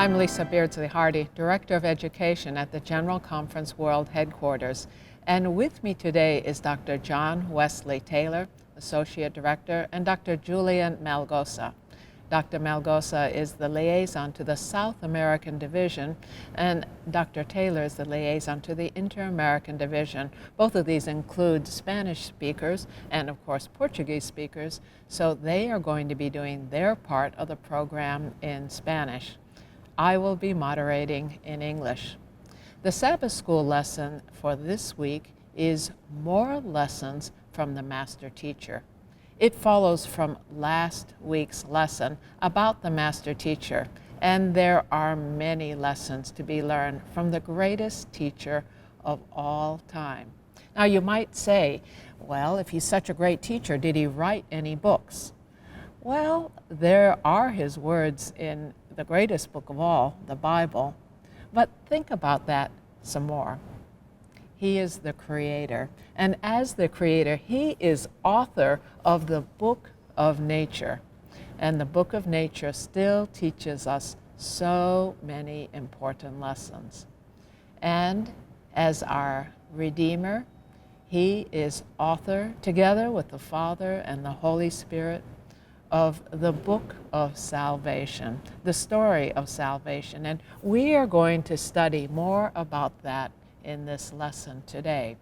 I'm Lisa Beardsley Hardy, Director of Education at the General Conference World Headquarters. And with me today is Dr. John Wesley Taylor, Associate Director, and Dr. Julian Malgosa. Dr. Malgosa is the liaison to the South American Division, and Dr. Taylor is the liaison to the Inter-American Division. Both of these include Spanish speakers and, of course, Portuguese speakers, so they are going to be doing their part of the program in Spanish. I will be moderating in English. The Sabbath School lesson for this week is More Lessons from the Master Teacher. It follows from last week's lesson about the Master Teacher, and there are many lessons to be learned from the greatest teacher of all time. Now you might say, well, if he's such a great teacher, did he write any books? Well, there are his words in the greatest book of all, the Bible, but think about that some more. He is the creator, and as the creator, he is author of the book of nature. And the book of nature still teaches us so many important lessons. And as our Redeemer, he is author, together with the Father and the Holy Spirit, of the book of salvation, the story of salvation. And we are going to study more about that in this lesson today.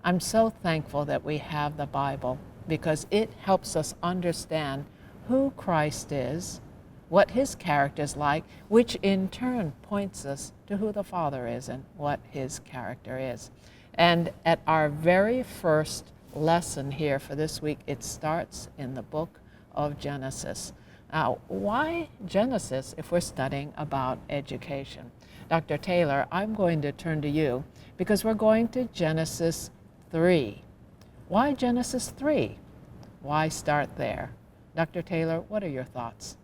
I'm so thankful that we have the Bible because it helps us understand who Christ is, what his character is like, which in turn points us to who the Father is and what his character is. And at our very first lesson here for this week, it starts in the book of Genesis. Now, why Genesis if we're studying about education? Dr. Taylor, I'm going to turn to you because we're going to Genesis 3. Why Genesis 3? Why start there? Dr. Taylor, what are your thoughts?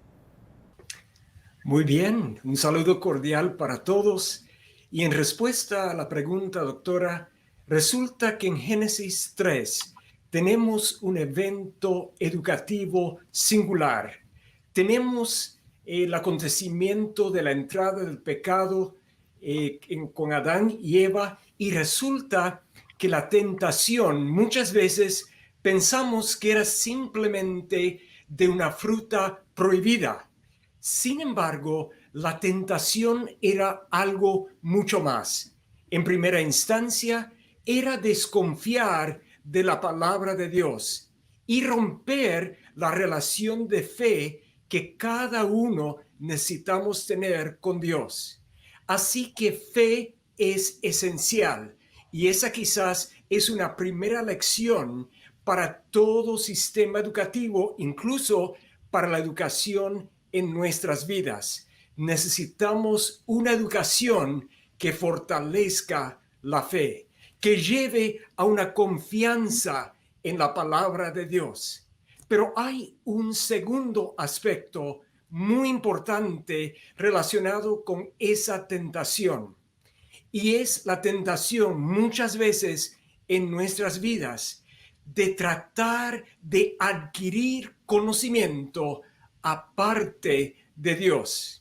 Muy bien, un saludo cordial para todos. Y en respuesta a la pregunta, doctora, resulta que en Génesis 3 tenemos un evento educativo singular. Tenemos el acontecimiento de la entrada del pecado con Adán y Eva, y resulta que la tentación, muchas veces pensamos que era simplemente de una fruta prohibida. Sin embargo, la tentación era algo mucho más. En primera instancia, era desconfiar de la palabra de Dios y romper la relación de fe que cada uno necesitamos tener con Dios. Así que fe es esencial, y esa quizás es una primera lección para todo sistema educativo, incluso para la educación en nuestras vidas. Necesitamos una educación que fortalezca la fe, que lleve a una confianza en la palabra de Dios. Pero hay un segundo aspecto muy importante relacionado con esa tentación, y es la tentación muchas veces en nuestras vidas de tratar de adquirir conocimiento aparte de Dios.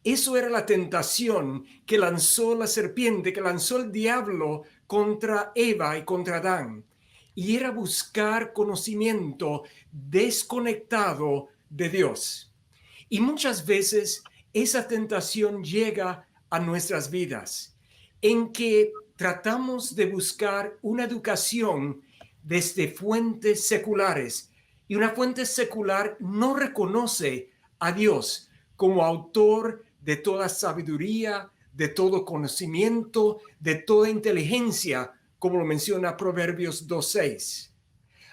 Eso era la tentación que lanzó la serpiente, que lanzó el diablo contra Eva y contra Adán. Y era buscar conocimiento desconectado de Dios. Y muchas veces esa tentación llega a nuestras vidas, en que tratamos de buscar una educación desde fuentes seculares, y una fuente secular no reconoce a Dios como autor de toda sabiduría, de todo conocimiento, de toda inteligencia, como lo menciona Proverbios 2:6.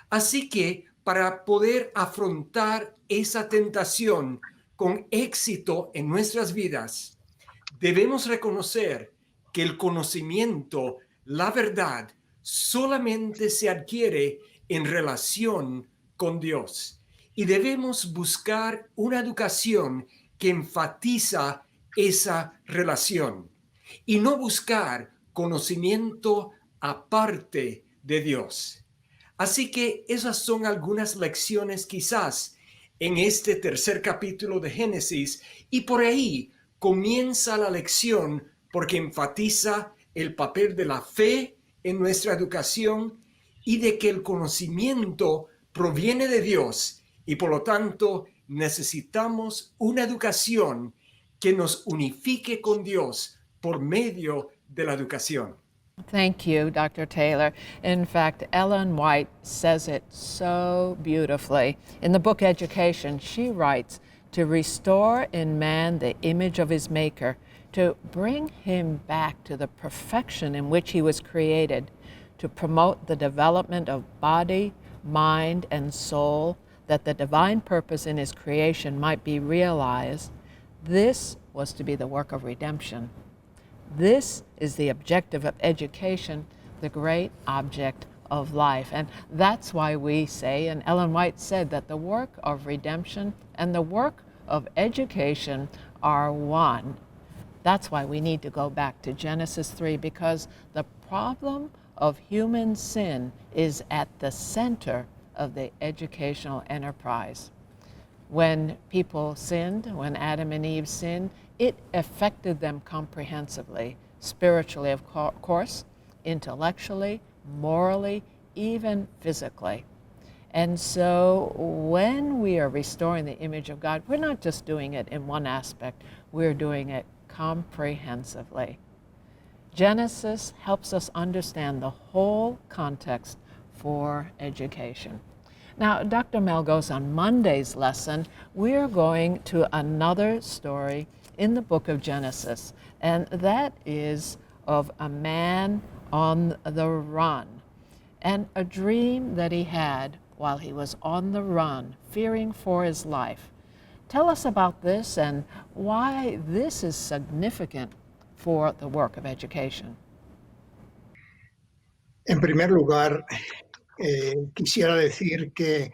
Así que para poder afrontar esa tentación con éxito en nuestras vidas, debemos reconocer que el conocimiento, la verdad, solamente se adquiere en relación con Dios. Y debemos buscar una educación que enfatiza esa relación y no buscar conocimiento aparte de Dios. Así que esas son algunas lecciones quizás en este tercer capítulo de Génesis, y por ahí comienza la lección porque enfatiza el papel de la fe en nuestra educación y de que el conocimiento proviene de Dios y por lo tanto necesitamos una educación que nos unifique con Dios por medio de la educación. Thank you, Dr. Taylor. In fact, Ellen White says it so beautifully. In the book Education, she writes, to restore in man the image of his maker, to bring him back to the perfection in which he was created, to promote the development of body, mind, and soul, that the divine purpose in his creation might be realized. This was to be the work of redemption. This is the objective of education, the great object of life. And that's why we say, and Ellen White said, that the work of redemption and the work of education are one. That's why we need to go back to Genesis 3, because the problem of human sin is at the center of the educational enterprise. When people sinned, when Adam and Eve sinned, it affected them comprehensively, spiritually, of course, intellectually, morally, even physically. And so when we are restoring the image of God, we're not just doing it in one aspect, we're doing it comprehensively. Genesis helps us understand the whole context for education. Now, Dr. Melgoes, on Monday's lesson, we're going to another story in the book of Genesis, and that is of a man on the run and a dream that he had while he was on the run, fearing for his life. Tell us about this and why this is significant for the work of education. En primer lugar, quisiera decir que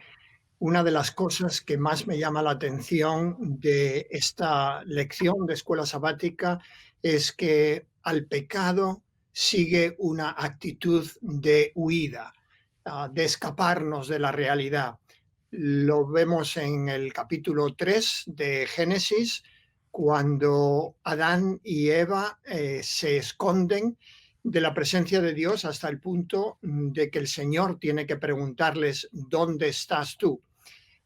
una de las cosas que más me llama la atención de esta lección de escuela sabática es que al pecado sigue una actitud de huida, de escaparnos de la realidad. Lo vemos en el capítulo 3 de Génesis, cuando Adán y Eva se esconden de la presencia de Dios hasta el punto de que el Señor tiene que preguntarles, ¿dónde estás tú?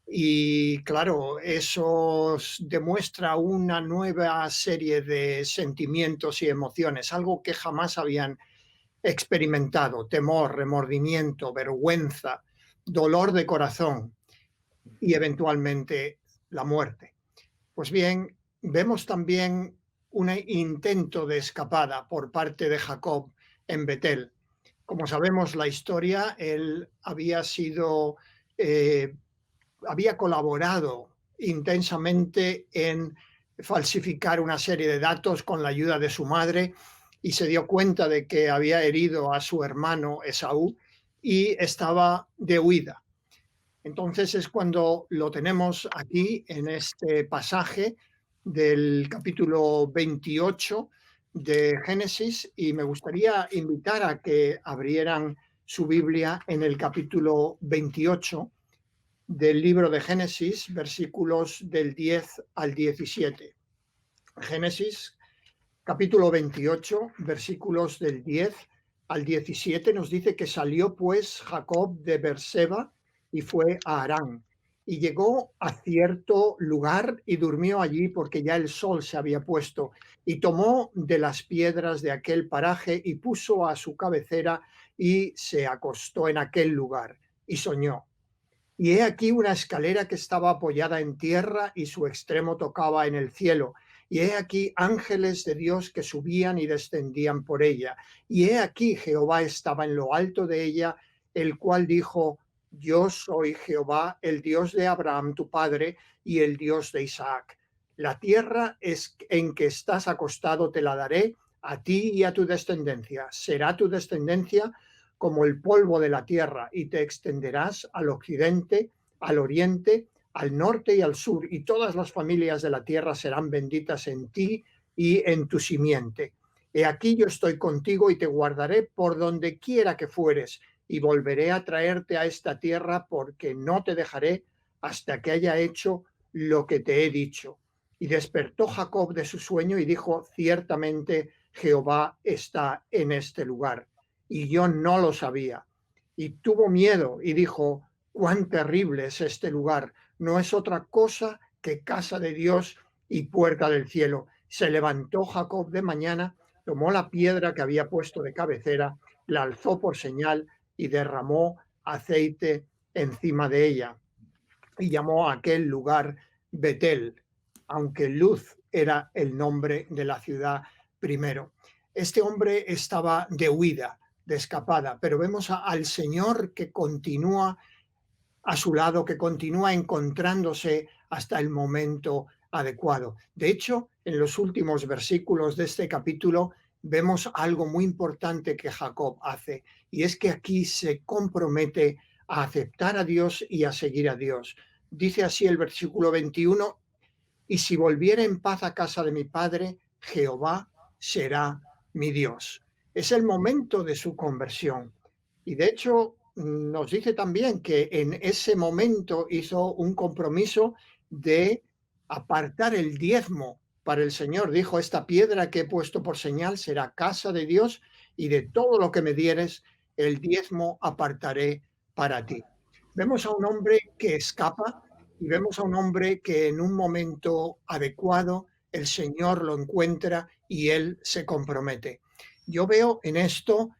Y claro, eso demuestra una nueva serie de sentimientos y emociones, algo que jamás habían experimentado: temor, remordimiento, vergüenza, dolor de corazón y eventualmente la muerte. Pues bien, vemos también un intento de escapada por parte de Jacob en Betel. Como sabemos la historia, él había colaborado intensamente en falsificar una serie de datos con la ayuda de su madre y se dio cuenta de que había herido a su hermano Esaú y estaba de huida. Entonces es cuando lo tenemos aquí en este pasaje del capítulo 28 de Génesis, y me gustaría invitar a que abrieran su Biblia en el capítulo 28 del libro de Génesis, versículos del 10 al 17. Génesis, capítulo 28, versículos del 10 al 17, nos dice que salió pues Jacob de Beerseba y fue a Harán, y llegó a cierto lugar y durmió allí porque ya el sol se había puesto, y tomó de las piedras de aquel paraje y puso a su cabecera y se acostó en aquel lugar y soñó. Y he aquí una escalera que estaba apoyada en tierra y su extremo tocaba en el cielo. Y he aquí ángeles de Dios que subían y descendían por ella. Y he aquí Jehová estaba en lo alto de ella, el cual dijo: yo soy Jehová, el Dios de Abraham tu padre y el Dios de Isaac. La tierra en que estás acostado te la daré a ti y a tu descendencia. Será tu descendencia como el polvo de la tierra, y te extenderás al occidente, al oriente, al norte y al sur, y todas las familias de la tierra serán benditas en ti y en tu simiente. He aquí yo estoy contigo y te guardaré por donde quiera que fueres, y volveré a traerte a esta tierra, porque no te dejaré hasta que haya hecho lo que te he dicho. Y despertó Jacob de su sueño y dijo: ciertamente Jehová está en este lugar, y yo no lo sabía. Y tuvo miedo y dijo: cuán terrible es este lugar, no es otra cosa que casa de Dios y puerta del cielo. Se levantó Jacob de mañana, tomó la piedra que había puesto de cabecera, la alzó por señal y derramó aceite encima de ella, y llamó a aquel lugar Betel, aunque Luz era el nombre de la ciudad primero. Este hombre estaba de huida, de escapada, pero vemos al Señor que continúa a su lado, que continúa encontrándose hasta el momento adecuado. De hecho, en los últimos versículos de este capítulo vemos algo muy importante que Jacob hace, y es que aquí se compromete a aceptar a Dios y a seguir a Dios. Dice así el versículo 21: y si volviera en paz a casa de mi padre, Jehová será mi Dios. Es el momento de su conversión. Y de hecho nos dice también que en ese momento hizo un compromiso de apartar el diezmo para el Señor. Dijo: esta piedra que he puesto por señal será casa de Dios, y de todo lo que me dieres, el diezmo apartaré para ti. Vemos a un hombre que escapa, y vemos a un hombre que en un momento adecuado el Señor lo encuentra y él se compromete. Yo veo en esto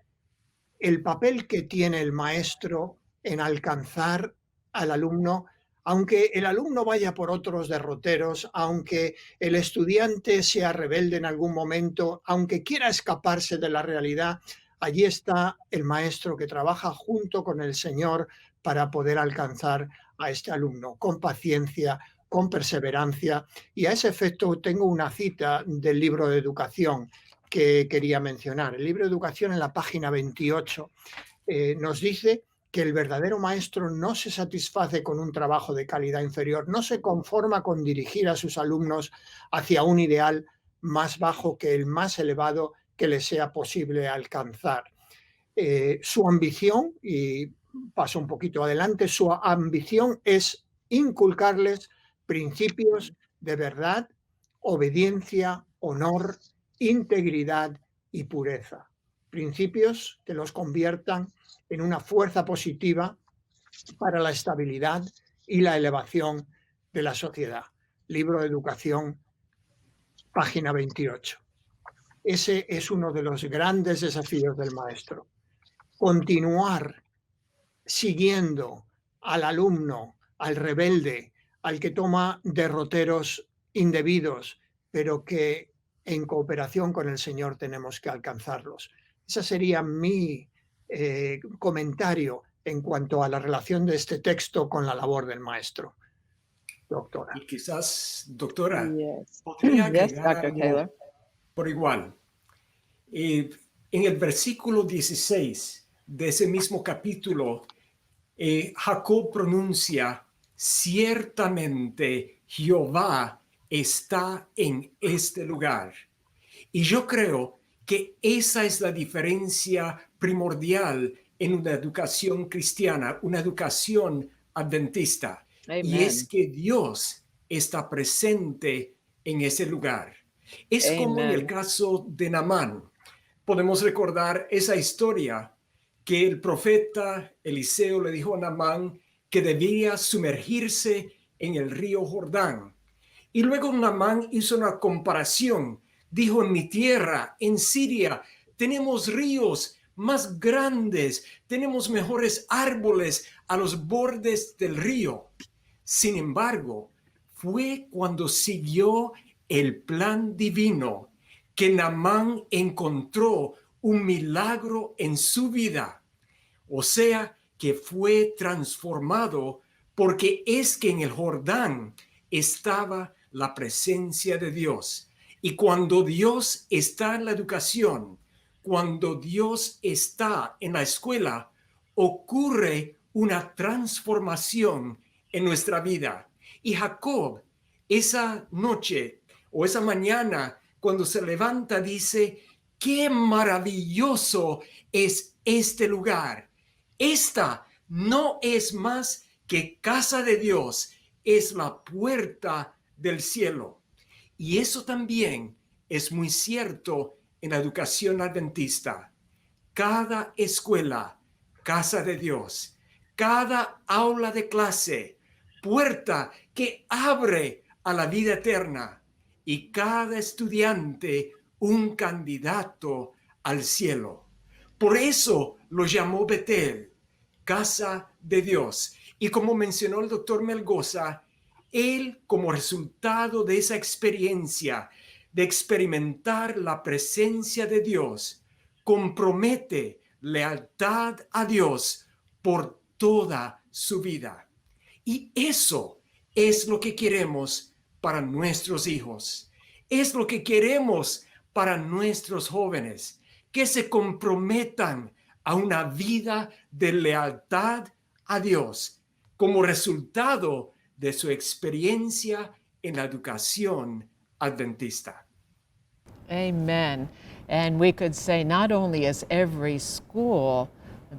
el papel que tiene el maestro en alcanzar al alumno, aunque el alumno vaya por otros derroteros, aunque el estudiante sea rebelde en algún momento, aunque quiera escaparse de la realidad, allí está el maestro que trabaja junto con el Señor para poder alcanzar a este alumno con paciencia, con perseverancia. Y a ese efecto tengo una cita del libro de educación que quería mencionar. El libro de educación, en la página 28, nos dice que el verdadero maestro no se satisface con un trabajo de calidad inferior, no se conforma con dirigir a sus alumnos hacia un ideal más bajo que el más elevado que les sea posible alcanzar. Su ambición, y paso un poquito adelante, su ambición es inculcarles principios de verdad, obediencia, honor, integridad y pureza. Principios que los conviertan en una fuerza positiva para la estabilidad y la elevación de la sociedad. Libro de Educación, página 28. Ese es uno de los grandes desafíos del maestro. Continuar siguiendo al alumno, al rebelde, al que toma derroteros indebidos, pero que en cooperación con el Señor tenemos que alcanzarlos. Ese sería mi comentario en cuanto a la relación de este texto con la labor del maestro, doctora. Y quizás, doctora, Yes. podría Yes, agregar Dr. algo Taylor. por igual. En el versículo 16 de ese mismo capítulo, Jacob pronuncia: ciertamente Jehová está en este lugar. Y yo creo que esa es la diferencia primordial en una educación cristiana, una educación adventista. Y es Amen. que Dios está presente en ese lugar. Es como en el Amen. caso de Naamán. Podemos recordar esa historia que el profeta Eliseo le dijo a Naamán que debía sumergirse en el río Jordán. Y luego Naamán hizo una comparación. Dijo: en mi tierra, en Siria, tenemos ríos más grandes, tenemos mejores árboles a los bordes del río. Sin embargo, fue cuando siguió el plan divino que Naamán encontró un milagro en su vida. O sea, que fue transformado, porque es que en el Jordán estaba la presencia de Dios. Y cuando Dios está en la educación, cuando Dios está en la escuela, ocurre una transformación en nuestra vida. Y Jacob, esa noche o esa mañana, cuando se levanta, dice: qué maravilloso es este lugar. Esta no es más que casa de Dios, es la puerta del cielo. Y eso también es muy cierto en la educación adventista. Cada escuela, casa de Dios, cada aula de clase, puerta que abre a la vida eterna, y cada estudiante un candidato al cielo. Por eso lo llamó Betel, casa de Dios. Y como mencionó el doctor Melgoza, él, como resultado de esa experiencia de experimentar la presencia de Dios, compromete lealtad a Dios por toda su vida. Y eso es lo que queremos para nuestros hijos. Es lo que queremos para nuestros jóvenes, que se comprometan a una vida de lealtad a Dios como resultado de su experiencia en la educación adventista. Amen. And we could say not only is every school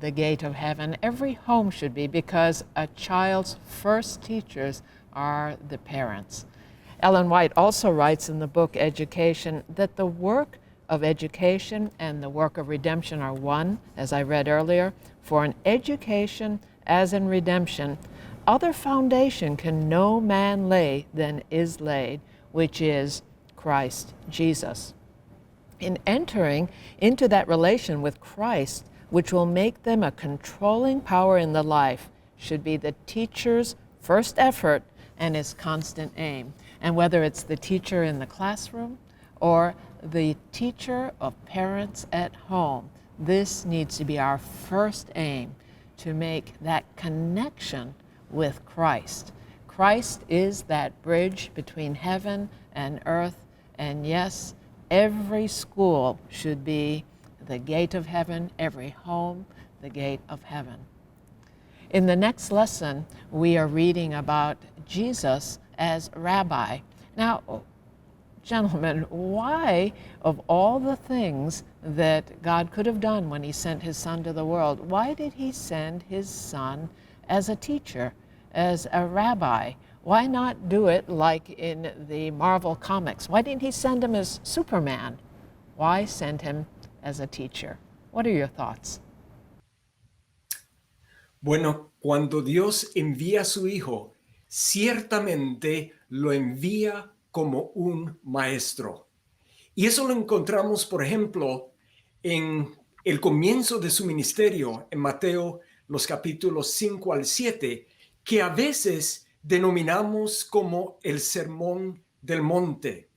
the gate of heaven, every home should be, because a child's first teachers are the parents. Ellen White also writes in the book Education that the work of education and the work of redemption are one, as I read earlier. For in education, as in redemption, other foundation can no man lay than is laid, which is Christ Jesus. In entering into that relation with Christ, which will make them a controlling power in the life, should be the teacher's first effort and his constant aim. And whether it's the teacher in the classroom or the teacher of parents at home, this needs to be our first aim, to make that connection with Christ. Christ is that bridge between heaven and earth, and yes, every school should be the gate of heaven, every home, the gate of heaven. In the next lesson, we are reading about Jesus as rabbi. Now, gentlemen, why, of all the things that God could have done when he sent his son to the world, why did he send his son as a teacher, as a rabbi? Why not do it like in the Marvel comics? Why didn't he send him as Superman? Why send him as a teacher? What are your thoughts? Bueno, cuando Dios envía a su Hijo, ciertamente lo envía como un maestro. Y eso lo encontramos, por ejemplo, en el comienzo de su ministerio, en Mateo, los capítulos 5 al 7, que a veces denominamos como el Sermón del Monte.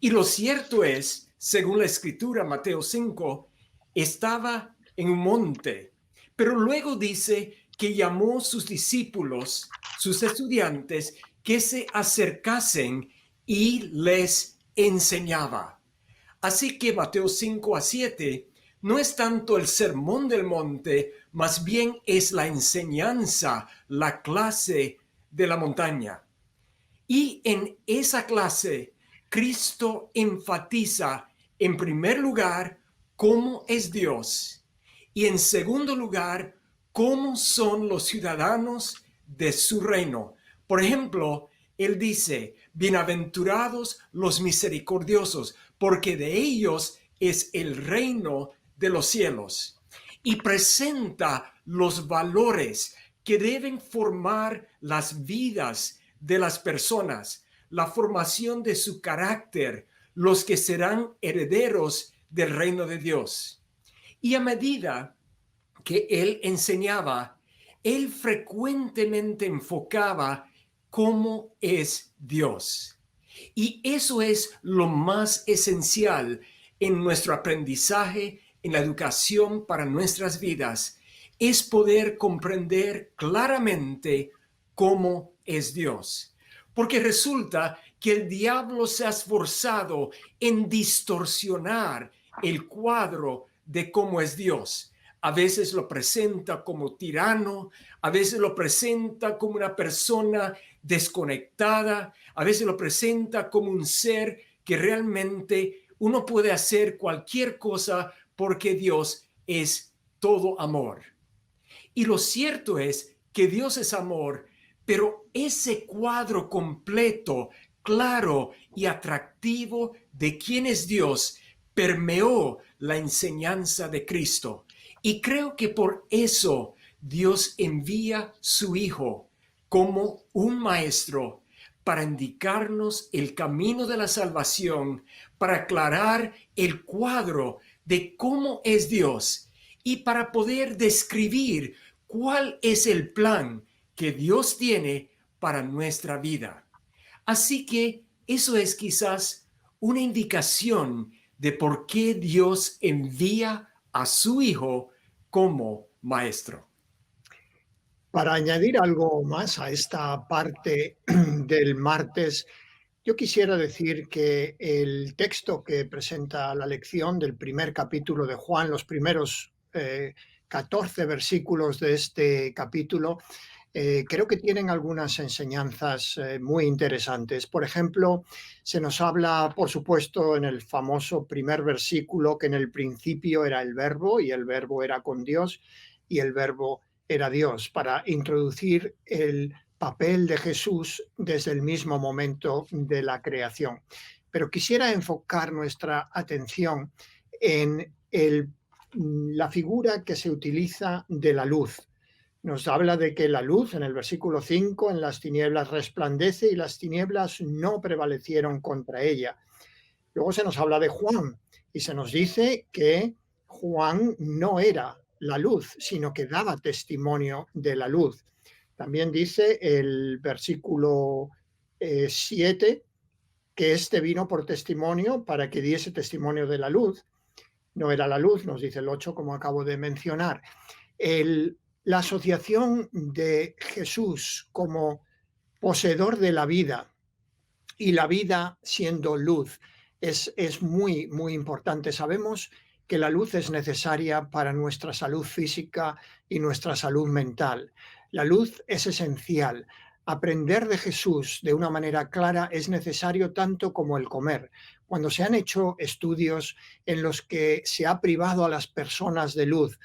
Y lo cierto es, según la escritura, Mateo 5, estaba en un monte, pero luego dice que llamó a sus discípulos, sus estudiantes, que se acercasen y les enseñaba. Así que Mateo 5 a 7 no es tanto el sermón del monte, más bien es la enseñanza, la clase de la montaña. Y en esa clase, Cristo enfatiza, en primer lugar, cómo es Dios, y en segundo lugar, cómo son los ciudadanos de su reino. Por ejemplo, él dice, bienaventurados los misericordiosos, porque de ellos es el reino de los cielos. Y presenta los valores que deben formar las vidas de las personas, la formación de su carácter, los que serán herederos del reino de Dios. Y a medida que él enseñaba, él frecuentemente enfocaba cómo es Dios. Y eso es lo más esencial en nuestro aprendizaje, en la educación para nuestras vidas, es poder comprender claramente cómo es Dios. Porque resulta que el diablo se ha esforzado en distorsionar el cuadro de cómo es Dios. A veces lo presenta como tirano, a veces lo presenta como una persona desconectada, a veces lo presenta como un ser que realmente uno puede hacer cualquier cosa porque Dios es todo amor. Y lo cierto es que Dios es amor, pero ese cuadro completo claro y atractivo de quién es Dios permeó la enseñanza de Cristo. Y creo que por eso Dios envía su Hijo como un maestro para indicarnos el camino de la salvación, para aclarar el cuadro de cómo es Dios y para poder describir cuál es el plan que Dios tiene para nuestra vida. Así que eso es quizás una indicación de por qué Dios envía a su Hijo como maestro. Para añadir algo más a esta parte del martes, yo quisiera decir que el texto que presenta la lección del primer capítulo de Juan, los primeros 14 versículos de este capítulo, creo que tienen algunas enseñanzas muy interesantes. Por ejemplo, se nos habla, por supuesto, en el famoso primer versículo, que en el principio era el verbo y el verbo era con Dios y el verbo era Dios, para introducir el papel de Jesús desde el mismo momento de la creación. Pero quisiera enfocar nuestra atención en la figura que se utiliza de la luz. Nos habla de que la luz, en el versículo 5, en las tinieblas resplandece y las tinieblas no prevalecieron contra ella. Luego se nos habla de Juan y se nos dice que Juan no era la luz, sino que daba testimonio de la luz. También dice el versículo 7 que este vino por testimonio para que diese testimonio de la luz. No era la luz, nos dice el 8, como acabo de mencionar. La asociación de Jesús como poseedor de la vida y la vida siendo luz es muy, muy importante. Sabemos que la luz es necesaria para nuestra salud física y nuestra salud mental. La luz es esencial. Aprender de Jesús de una manera clara es necesario tanto como el comer. Cuando se han hecho estudios en los que se ha privado a las personas de luz,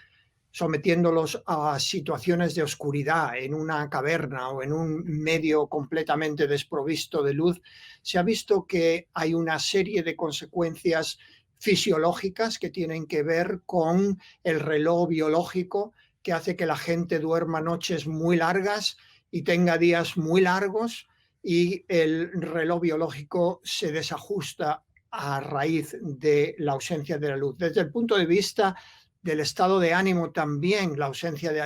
sometiéndolos a situaciones de oscuridad en una caverna o en un medio completamente desprovisto de luz, se ha visto que hay una serie de consecuencias fisiológicas que tienen que ver con el reloj biológico que hace que la gente duerma noches muy largas y tenga días muy largos, y el reloj biológico se desajusta a raíz de la ausencia de la luz. Desde el punto de vista del estado de ánimo también la ausencia de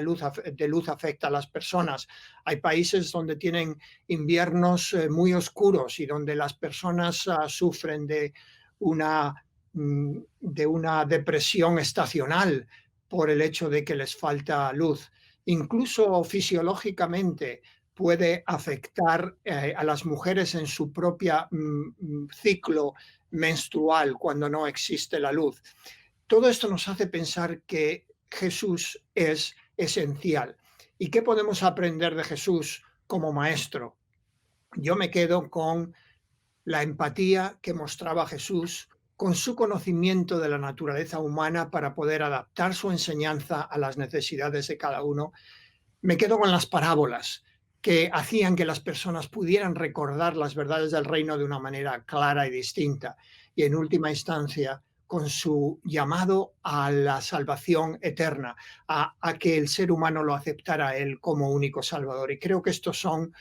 luz afecta a las personas. Hay países donde tienen inviernos muy oscuros y donde las personas sufren de una depresión estacional por el hecho de que les falta luz. Incluso fisiológicamente puede afectar a las mujeres en su propio ciclo menstrual cuando no existe la luz. Todo esto nos hace pensar que Jesús es esencial. ¿Y qué podemos aprender de Jesús como maestro? Yo me quedo con la empatía que mostraba Jesús, con su conocimiento de la naturaleza humana para poder adaptar su enseñanza a las necesidades de cada uno. Me quedo con las parábolas que hacían que las personas pudieran recordar las verdades del reino de una manera clara y distinta. Y en última instancia, con su llamado a la salvación eterna, a que el ser humano lo aceptara a él como único salvador. Y creo que estos son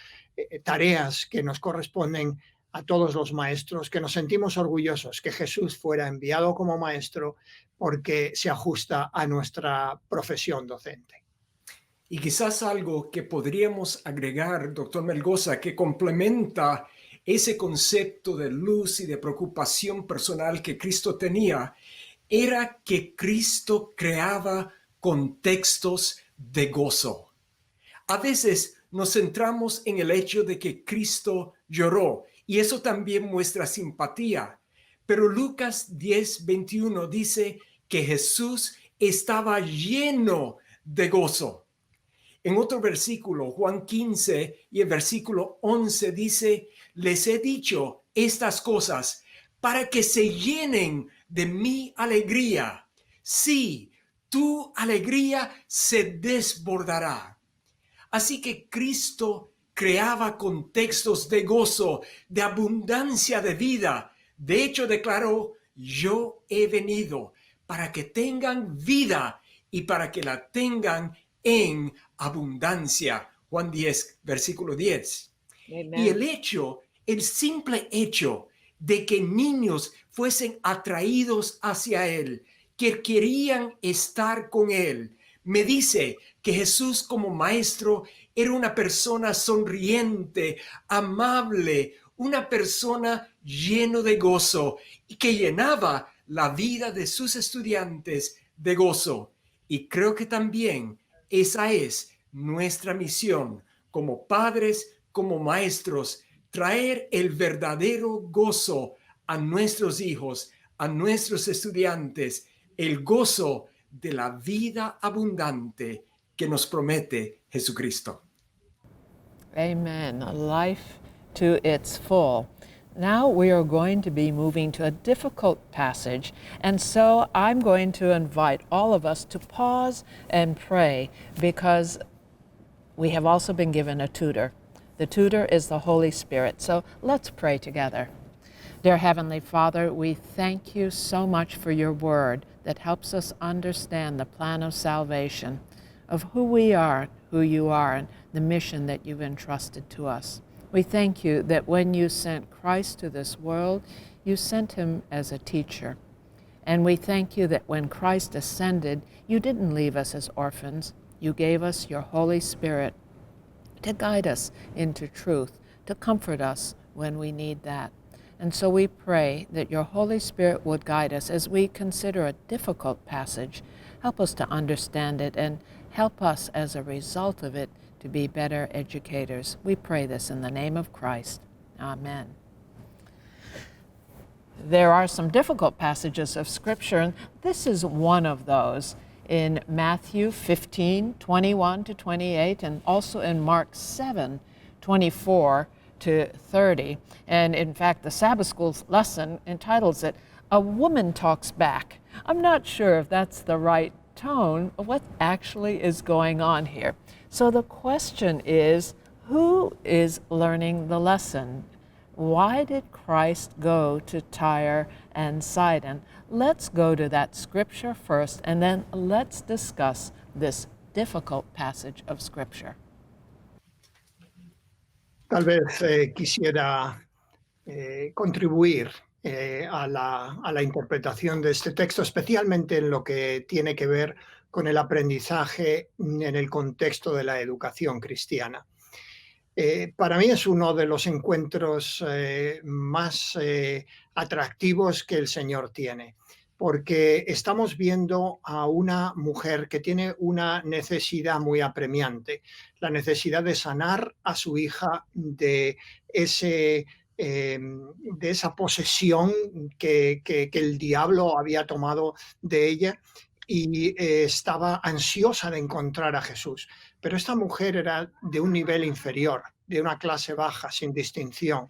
tareas que nos corresponden a todos los maestros, que nos sentimos orgullosos que Jesús fuera enviado como maestro porque se ajusta a nuestra profesión docente. Y quizás algo que podríamos agregar, doctor Melgoza, que complementa ese concepto de luz y de preocupación personal que Cristo tenía, era que Cristo creaba contextos de gozo. A veces nos centramos en el hecho de que Cristo lloró, y eso también muestra simpatía. Pero Lucas 10:21 dice que Jesús estaba lleno de gozo. En otro versículo, Juan 15 y el versículo 11 dice, les he dicho estas cosas para que se llenen de mi alegría. Sí, tu alegría se desbordará. Así que Cristo creaba contextos de gozo, de abundancia de vida. De hecho, declaró, yo he venido para que tengan vida y para que la tengan en abundancia. Juan 10, versículo 10. Amen. Y el simple hecho de que niños fuesen atraídos hacia él, que querían estar con él, me dice que Jesús como maestro era una persona sonriente, amable, una persona lleno de gozo y que llenaba la vida de sus estudiantes de gozo. Y creo que también esa es nuestra misión como padres, como maestros, traer el verdadero gozo a nuestros hijos, a nuestros estudiantes, el gozo de la vida abundante que nos promete Jesucristo. Amen. A life to its full. Now we are going to be moving to a difficult passage, and so I'm going to invite all of us to pause and pray because we have also been given a tutor. The tutor is the Holy Spirit. So let's pray together. Dear Heavenly Father, we thank you so much for your word that helps us understand the plan of salvation, of who we are, who you are, and the mission that you've entrusted to us. We thank you that when you sent Christ to this world, you sent him as a teacher. And we thank you that when Christ ascended, you didn't leave us as orphans. You gave us your Holy Spirit to guide us into truth, to comfort us when we need that. And so we pray that your Holy Spirit would guide us as we consider a difficult passage. Help us to understand it and help us as a result of it to be better educators. We pray this in the name of Christ. Amen. There are some difficult passages of Scripture, and this is one of those in Matthew 15, 21 to 28, and also in Mark 7, 24 to 30. And in fact, the Sabbath School lesson entitles it, A Woman Talks Back. I'm not sure if that's the right tone of what actually is going on here. So the question is, who is learning the lesson? Why did Christ go to Tyre and Sidon? Let's go to that scripture first, and then let's discuss this difficult passage of Scripture. Tal vez quisiera contribuir a la interpretación de este texto, especialmente en lo que tiene que ver con el aprendizaje en el contexto de la educación cristiana. Para mí es uno de los encuentros más atractivos que el Señor tiene, porque estamos viendo a una mujer que tiene una necesidad muy apremiante, la necesidad de sanar a su hija de esa posesión que el diablo había tomado de ella, y estaba ansiosa de encontrar a Jesús. Pero esta mujer era de un nivel inferior, de una clase baja, sin distinción.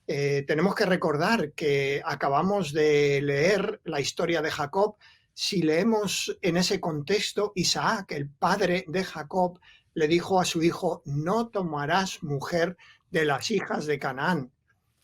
Tenemos que recordar que acabamos de leer la historia de Jacob. Si leemos en ese contexto, Isaac, el padre de Jacob, le dijo a su hijo, no tomarás mujer de las hijas de Canaán.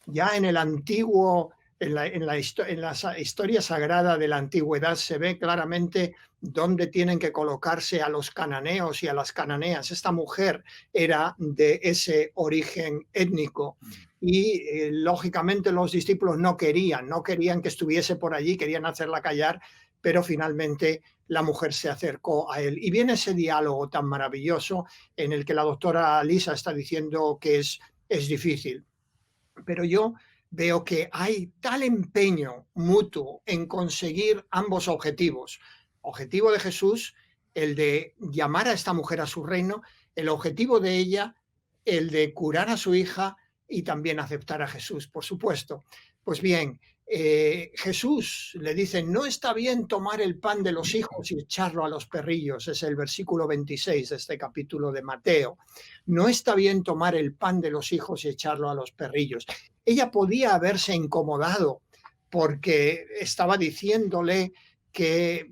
Ya en el antiguo, en la historia sagrada de la antigüedad se ve claramente dónde tienen que colocarse a los cananeos y a las cananeas. Esta mujer era de ese origen étnico y lógicamente los discípulos no querían que estuviese por allí, querían hacerla callar, pero finalmente la mujer se acercó a él. Y viene ese diálogo tan maravilloso en el que la doctora Lisa está diciendo que es difícil. Pero yo veo que hay tal empeño mutuo en conseguir ambos objetivos. Objetivo de Jesús, el de llamar a esta mujer a su reino, el objetivo de ella, el de curar a su hija y también aceptar a Jesús, por supuesto. Pues bien, Jesús le dice, no está bien tomar el pan de los hijos y echarlo a los perrillos, es el versículo 26 de este capítulo de Mateo. No está bien tomar el pan de los hijos y echarlo a los perrillos. Ella podía haberse incomodado porque estaba diciéndole que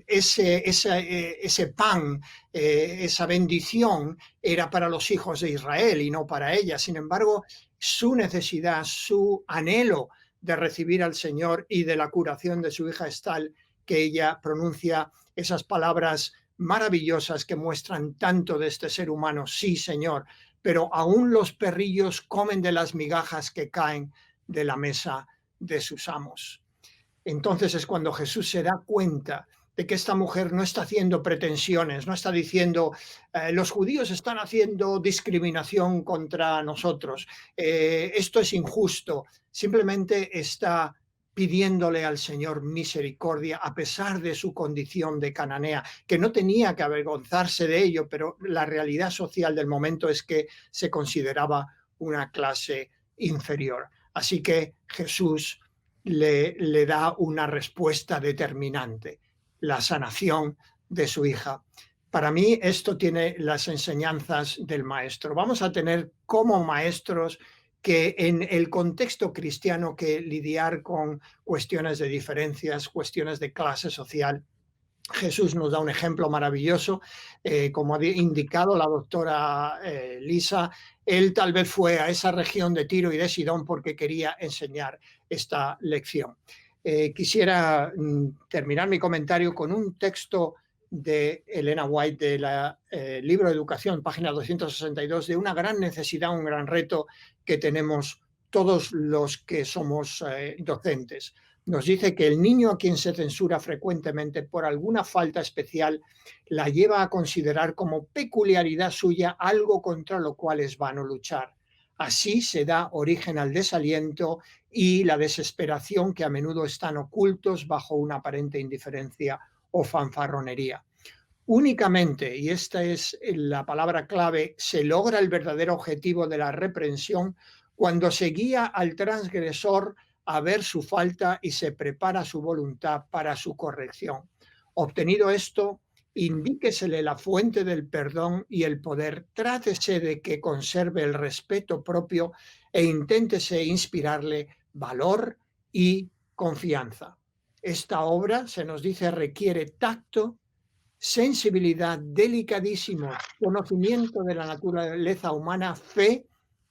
ese pan, esa bendición era para los hijos de Israel y no para ella. Sin embargo, su necesidad, su anhelo de recibir al Señor y de la curación de su hija es tal que ella pronuncia esas palabras maravillosas que muestran tanto de este ser humano. Sí, Señor, pero aún los perrillos comen de las migajas que caen de la mesa de sus amos. Entonces es cuando Jesús se da cuenta de que esta mujer no está haciendo pretensiones, no está diciendo los judíos están haciendo discriminación contra nosotros, esto es injusto, simplemente está pidiéndole al Señor misericordia a pesar de su condición de cananea, que no tenía que avergonzarse de ello, pero la realidad social del momento es que se consideraba una clase inferior. Así que Jesús le da una respuesta determinante, la sanación de su hija. Para mí esto tiene las enseñanzas del maestro. Vamos a tener como maestros que en el contexto cristiano que lidiar con cuestiones de diferencias, cuestiones de clase social. Jesús nos da un ejemplo maravilloso, como ha indicado la doctora Lisa, él tal vez fue a esa región de Tiro y de Sidón porque quería enseñar esta lección. Quisiera terminar mi comentario con un texto de Elena White del libro de Educación, página 262, de una gran necesidad, un gran reto que tenemos todos los que somos docentes. Nos dice que el niño a quien se censura frecuentemente por alguna falta especial la lleva a considerar como peculiaridad suya algo contra lo cual es vano luchar. Así se da origen al desaliento y la desesperación que a menudo están ocultos bajo una aparente indiferencia o fanfarronería. Únicamente, y esta es la palabra clave, se logra el verdadero objetivo de la reprensión cuando se guía al transgresor a ver su falta y se prepara su voluntad para su corrección. Obtenido esto, indíquesele la fuente del perdón y el poder, trátese de que conserve el respeto propio e inténtese inspirarle valor y confianza. Esta obra, se nos dice, requiere tacto, sensibilidad, delicadísimo, conocimiento de la naturaleza humana, fe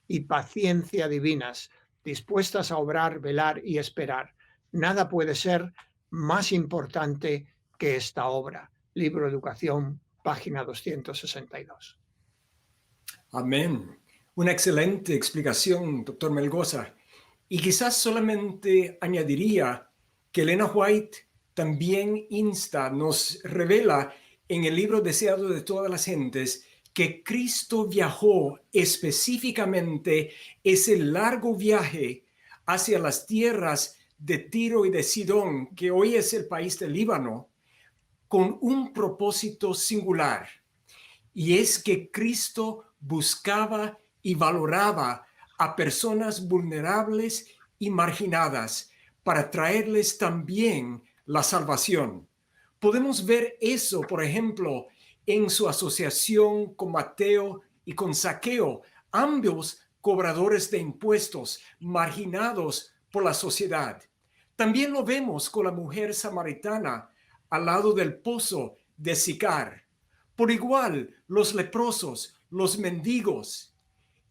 y paciencia divinas, dispuestas a obrar, velar y esperar. Nada puede ser más importante que esta obra. Libro de Educación, página 262. Amén. Una excelente explicación, doctor Melgoza. Y quizás solamente añadiría que Elena White también nos revela en el libro Deseado de todas las gentes que Cristo viajó específicamente ese largo viaje hacia las tierras de Tiro y de Sidón, que hoy es el país del Líbano, con un propósito singular. Y es que Cristo buscaba y valoraba a personas vulnerables y marginadas para traerles también la salvación. Podemos ver eso, por ejemplo, en su asociación con Mateo y con Zaqueo, ambos cobradores de impuestos, marginados por la sociedad. También lo vemos con la mujer samaritana al lado del pozo de Sicar. Por igual, los leprosos, los mendigos.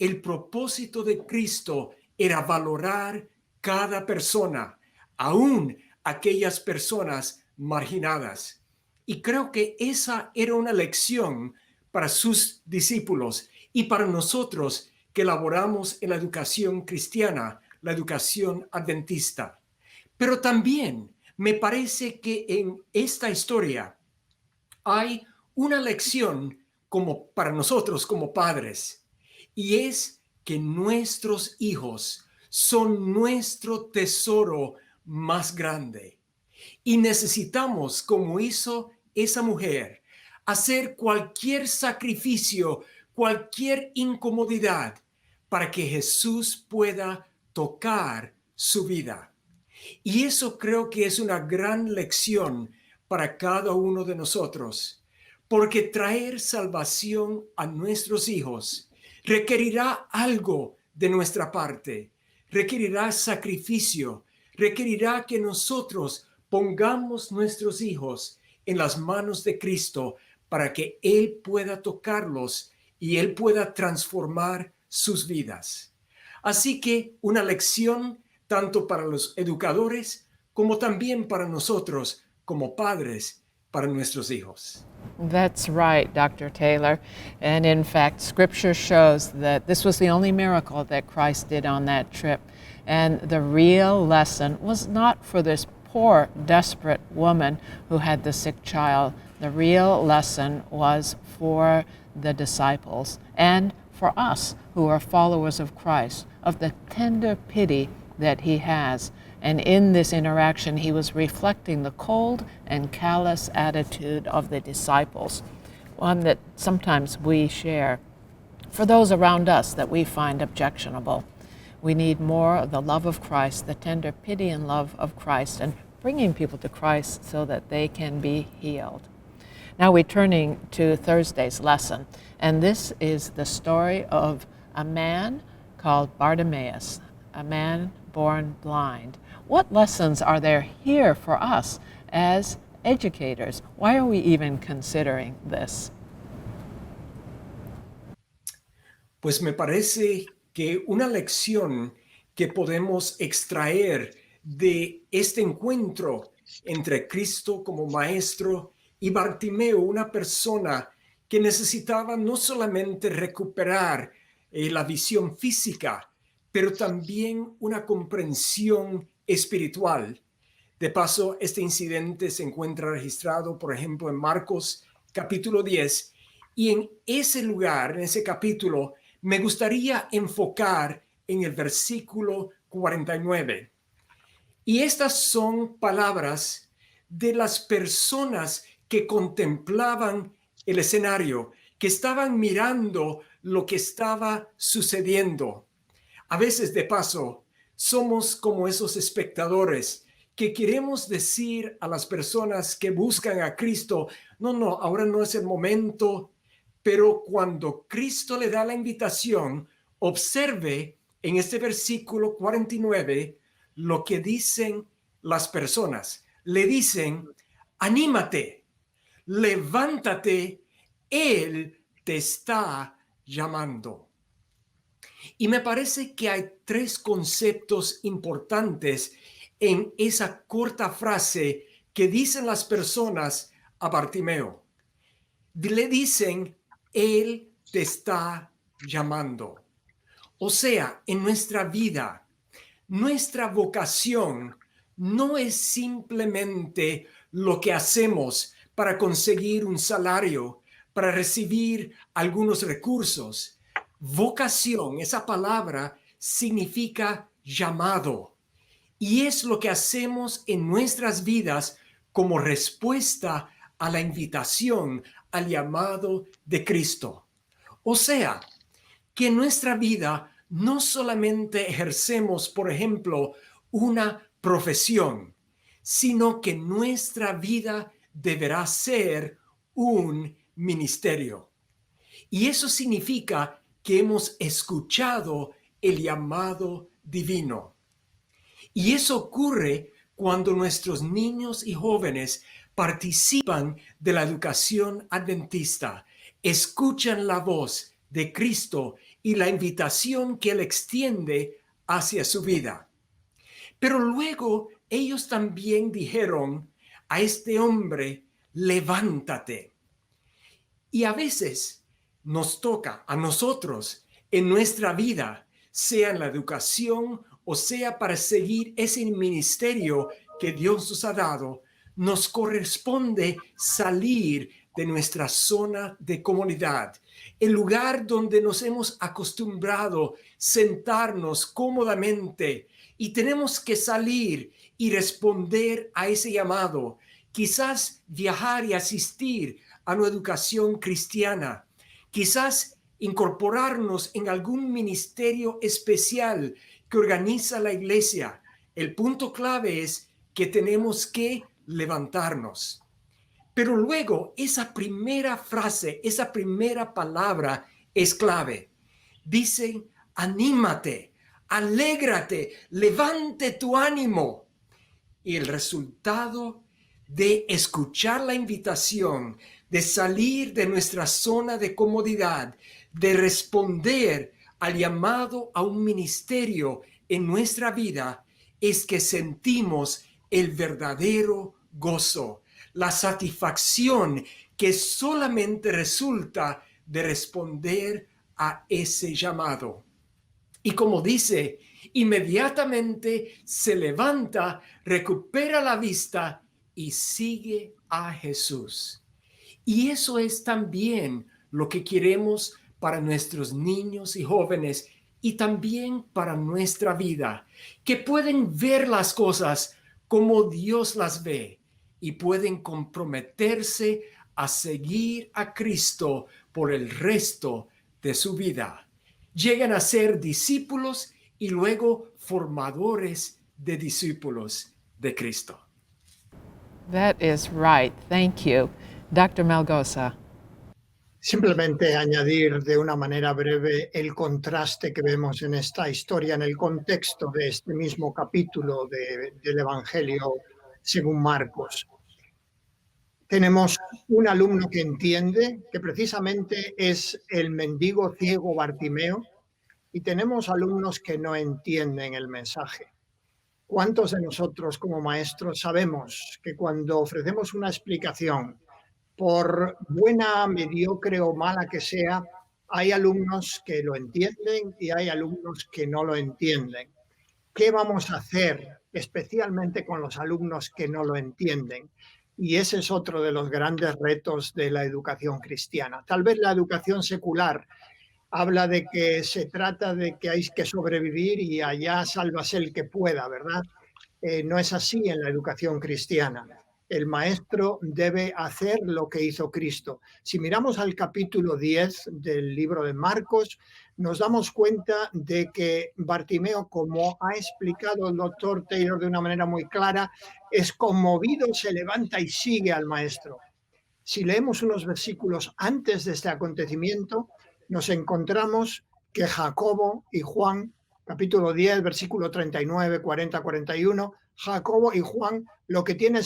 El propósito de Cristo era valorar cada persona, aún aquellas personas marginadas. Y creo que esa era una lección para sus discípulos y para nosotros que laboramos en la educación cristiana, la educación adventista. Pero también me parece que en esta historia hay una lección como para nosotros como padres, y es que nuestros hijos son nuestro tesoro más grande. Y necesitamos, como hizo esa mujer, hacer cualquier sacrificio, cualquier incomodidad para que Jesús pueda tocar su vida. Y eso creo que es una gran lección para cada uno de nosotros, porque traer salvación a nuestros hijos requerirá algo de nuestra parte, requerirá sacrificio, requerirá que nosotros Pongamos nuestros hijos en las manos de Cristo para que Él pueda tocarlos y Él pueda transformar sus vidas. Así que una lección tanto para los educadores como también para nosotros como padres, para nuestros hijos. That's right, Dr. Taylor. And in fact, Scripture shows that this was the only miracle that Christ did on that trip. And the real lesson was not for this poor, desperate woman who had the sick child. The real lesson was for the disciples and for us who are followers of Christ, of the tender pity that he has. And in this interaction, he was reflecting the cold and callous attitude of the disciples, one that sometimes we share for those around us that we find objectionable. We need more of the love of Christ, the tender pity and love of Christ, and bringing people to Christ so that they can be healed. Now we're turning to Thursday's lesson, and this is the story of a man called Bartimaeus, a man born blind. What lessons are there here for us as educators? Why are we even considering this? Pues me parece que una lección que podemos extraer de este encuentro entre Cristo como maestro y Bartimeo, una persona que necesitaba no solamente recuperar la visión física, pero también una comprensión espiritual. De paso, este incidente se encuentra registrado, por ejemplo, en Marcos capítulo 10, y en ese lugar, en ese capítulo, me gustaría enfocar en el versículo 49. Y estas son palabras de las personas que contemplaban el escenario, que estaban mirando lo que estaba sucediendo. A veces, de paso, somos como esos espectadores que queremos decir a las personas que buscan a Cristo, no, ahora no es el momento, pero cuando Cristo le da la invitación, observe en este versículo 49 lo que dicen las personas. Le dicen, anímate, levántate, Él te está llamando. Y me parece que hay tres conceptos importantes en esa corta frase que dicen las personas a Bartimeo. Le dicen, Él te está llamando. O sea, en nuestra vida, nuestra vocación no es simplemente lo que hacemos para conseguir un salario, para recibir algunos recursos. Vocación, esa palabra significa llamado. Y es lo que hacemos en nuestras vidas como respuesta a la invitación, al llamado de Cristo. O sea, que en nuestra vida no solamente ejercemos, por ejemplo, una profesión, sino que nuestra vida deberá ser un ministerio. Y eso significa que hemos escuchado el llamado divino. Y eso ocurre cuando nuestros niños y jóvenes participan de la educación adventista, escuchan la voz de Cristo y la invitación que Él extiende hacia su vida. Pero luego ellos también dijeron a este hombre, levántate. Y a veces nos toca a nosotros en nuestra vida, sea en la educación o sea para seguir ese ministerio que Dios nos ha dado, nos corresponde salir de nuestra zona de comodidad, el lugar donde nos hemos acostumbrado sentarnos cómodamente, y tenemos que salir y responder a ese llamado, quizás viajar y asistir a una educación cristiana, quizás incorporarnos en algún ministerio especial que organiza la iglesia. El punto clave es que tenemos que levantarnos. Pero luego esa primera frase, esa primera palabra es clave. Dice, anímate, alégrate, levante tu ánimo. y el resultado de escuchar la invitación, de salir de nuestra zona de comodidad, de responder al llamado a un ministerio en nuestra vida, es que sentimos el verdadero gozo, la satisfacción que solamente resulta de responder a ese llamado. Y como dice, inmediatamente se levanta, recupera la vista y sigue a Jesús. Y eso es también lo que queremos para nuestros niños y jóvenes y también para nuestra vida, que pueden ver las cosas como Dios las ve y pueden comprometerse a seguir a Cristo por el resto de su vida. Llegan a ser discípulos y luego formadores de discípulos de Cristo. That is right. Thank you. Dr. Melgoza. Simplemente añadir de una manera breve el contraste que vemos en esta historia, en el contexto de este mismo capítulo del Evangelio según Marcos. Tenemos un alumno que entiende, que precisamente es el mendigo ciego Bartimeo, y tenemos alumnos que no entienden el mensaje. ¿Cuántos de nosotros como maestros sabemos que cuando ofrecemos una explicación, por buena, mediocre o mala que sea, hay alumnos que lo entienden y hay alumnos que no lo entienden? ¿Qué vamos a hacer especialmente con los alumnos que no lo entienden? Y ese es otro de los grandes retos de la educación cristiana. Tal vez la educación secular habla de que se trata de que hay que sobrevivir y allá sálvase el que pueda, ¿verdad? No es así en la educación cristiana. El maestro debe hacer lo que hizo Cristo. Si miramos al capítulo 10 del libro de Marcos, nos damos cuenta de que Bartimeo, como ha explicado el doctor Taylor de una manera muy clara, es conmovido, se levanta y sigue al maestro. Si leemos unos versículos antes de este acontecimiento, nos encontramos que Jacobo y Juan, capítulo 10, versículo 39, 40, 41, Jacobo y Juan lo que tienen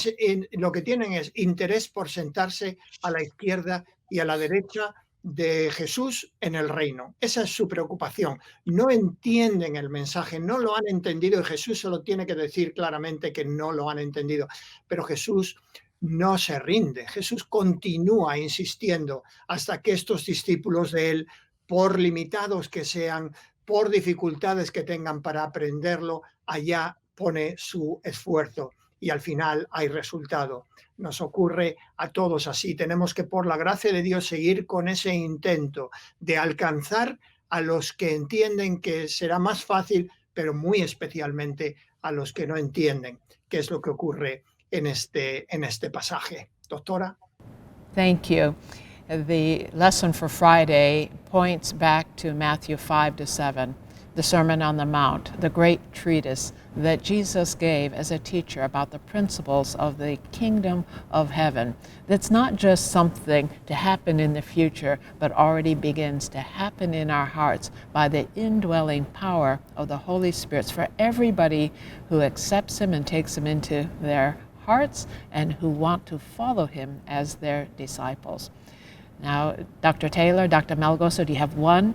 es interés por sentarse a la izquierda y a la derecha de Jesús en el reino. Esa es su preocupación. No entienden el mensaje, no lo han entendido y Jesús se lo tiene que decir claramente que no lo han entendido. Pero Jesús no se rinde. Jesús continúa insistiendo hasta que estos discípulos de él, por limitados que sean, por dificultades que tengan para aprenderlo, allá pone su esfuerzo y al final hay resultado. Nos ocurre a todos así. Tenemos que, por la gracia de Dios, seguir con ese intento de alcanzar a los que entienden, que será más fácil, pero muy especialmente a los que no entienden, que es lo que ocurre en este pasaje. Doctora. Thank you. The lesson for Friday points back to Matthew 5-7, the Sermon on the Mount, the great treatise that Jesus gave as a teacher about the principles of the kingdom of heaven. That's not just something to happen in the future, but already begins to happen in our hearts by the indwelling power of the Holy Spirit for everybody who accepts Him and takes Him into their hearts and who want to follow Him as their disciples. Now, Dr. Taylor, Dr. Melgoza, do you have one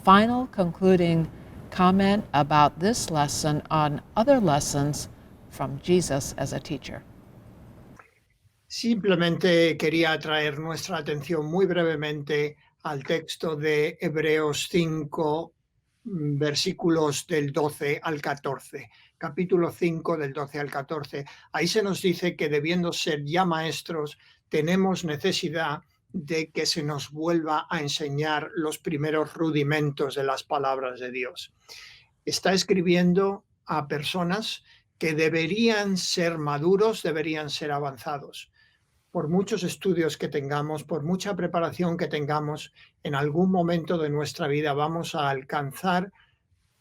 final concluding comment about this lesson on other lessons from Jesus as a teacher? Simplemente quería atraer nuestra atención muy brevemente al texto de Hebreos 5, versículos del 12 al 14. Capítulo 5 del 12 al 14. Ahí se nos dice que debiendo ser ya maestros, tenemos necesidad de que se nos vuelva a enseñar los primeros rudimentos de las palabras de Dios. Está escribiendo a personas que deberían ser maduros, deberían ser avanzados. Por muchos estudios que tengamos, por mucha preparación que tengamos, en algún momento de nuestra vida vamos a alcanzar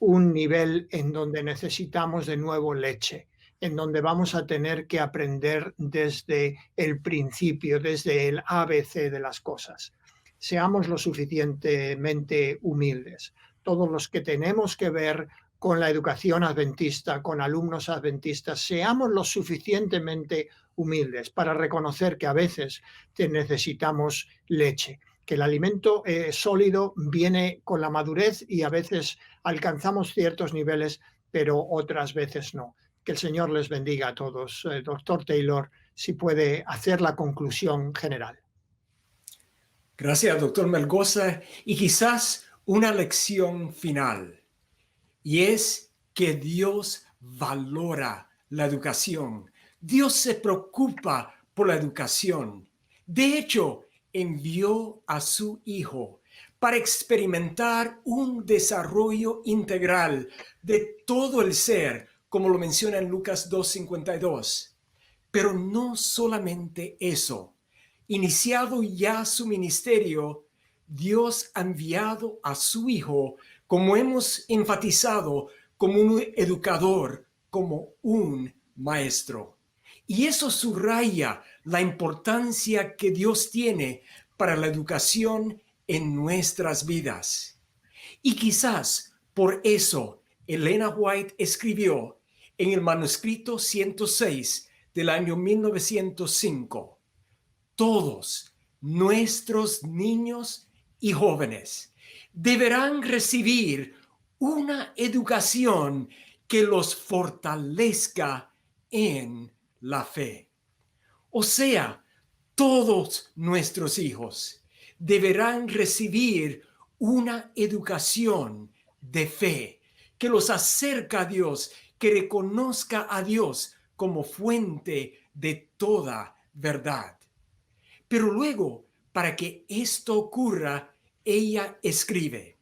un nivel en donde necesitamos de nuevo leche, en donde vamos a tener que aprender desde el principio, desde el ABC de las cosas. Seamos lo suficientemente humildes. Todos los que tenemos que ver con la educación adventista, con alumnos adventistas. Seamos lo suficientemente humildes para reconocer que a veces necesitamos leche, que el alimento sólido viene con la madurez y a veces alcanzamos ciertos niveles, pero otras veces no. Que el Señor les bendiga a todos. Doctor Taylor, si puede hacer la conclusión general. Gracias, doctor Melgoza. Y quizás una lección final, y es que Dios valora la educación. Dios se preocupa por la educación. De hecho, envió a su Hijo para experimentar un desarrollo integral de todo el ser, como lo menciona en Lucas 2:52. Pero no solamente eso. Iniciado ya su ministerio, Dios ha enviado a su Hijo, como hemos enfatizado, como un educador, como un maestro. Y eso subraya la importancia que Dios tiene para la educación en nuestras vidas. Y quizás por eso Elena White escribió en el manuscrito 106 del año 1905, todos nuestros niños y jóvenes deberán recibir una educación que los fortalezca en la fe. O sea, todos nuestros hijos deberán recibir una educación de fe que los acerca a Dios, que reconozca a Dios como fuente de toda verdad. Pero luego, para que esto ocurra, ella escribe: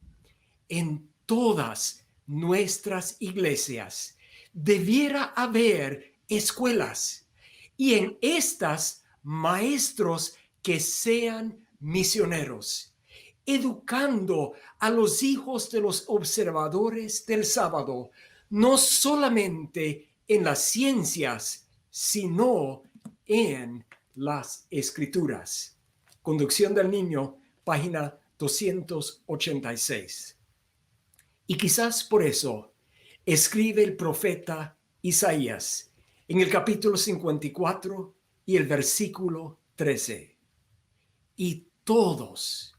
en todas nuestras iglesias debiera haber escuelas, y en estas maestros que sean misioneros, educando a los hijos de los observadores del sábado, no solamente en las ciencias, sino en las escrituras. Conducción del Niño, página 286. Y quizás por eso escribe el profeta Isaías en el capítulo 54 y el versículo 13. Y todos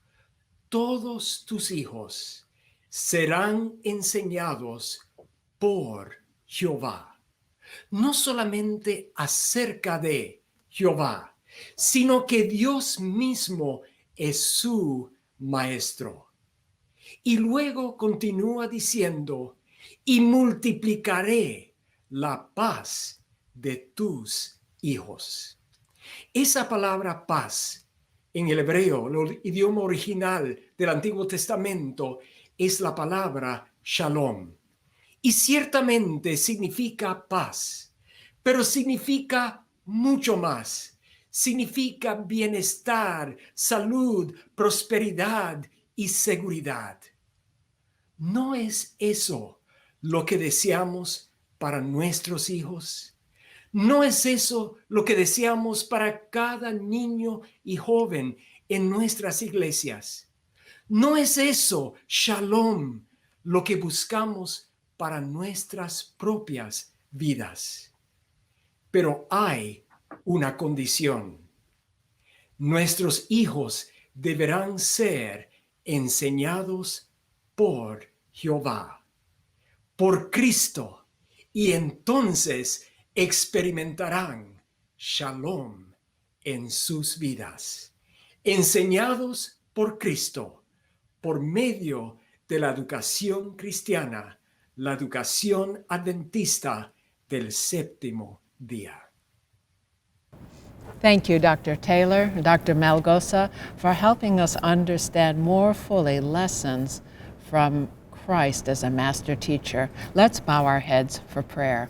tus hijos serán enseñados por Jehová. No solamente acerca de Jehová, sino que Dios mismo es su maestro. Y luego continúa diciendo: y multiplicaré la paz de tus hijos. Esa palabra paz en el hebreo, el idioma original del Antiguo Testamento, es la palabra shalom. Y ciertamente significa paz, pero significa mucho más. Significa bienestar, salud, prosperidad y seguridad. ¿No es eso lo que deseamos para nuestros hijos? ¿No es eso lo que deseamos para cada niño y joven en nuestras iglesias? ¿No es eso, shalom, lo que buscamos para nuestras propias vidas? Pero hay una condición. Nuestros hijos deberán ser enseñados por Jehová, por Cristo, y entonces experimentarán shalom en sus vidas, enseñados por Cristo, por medio de la educación cristiana, la educación adventista del séptimo día. Thank you, Dr. Taylor, Dr. Melgoza, for helping us understand more fully lessons from Christ as a master teacher. Let's bow our heads for prayer.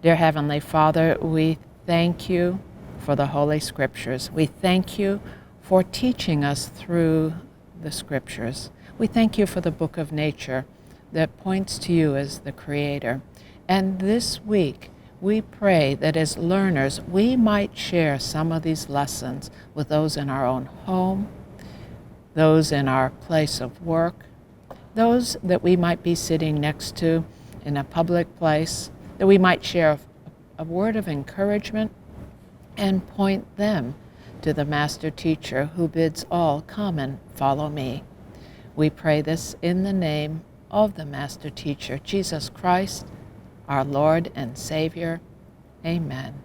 Dear Heavenly Father, we thank you for the Holy Scriptures. We thank you for teaching us through the Scriptures. We thank you for the book of nature that points to you as the Creator. And this week, we pray that as learners, we might share some of these lessons with those in our own home, those in our place of work, those that we might be sitting next to in a public place, that we might share a word of encouragement and point them to the Master Teacher who bids all come and follow me. We pray this in the name of the Master Teacher, Jesus Christ, our Lord and Savior. Amen.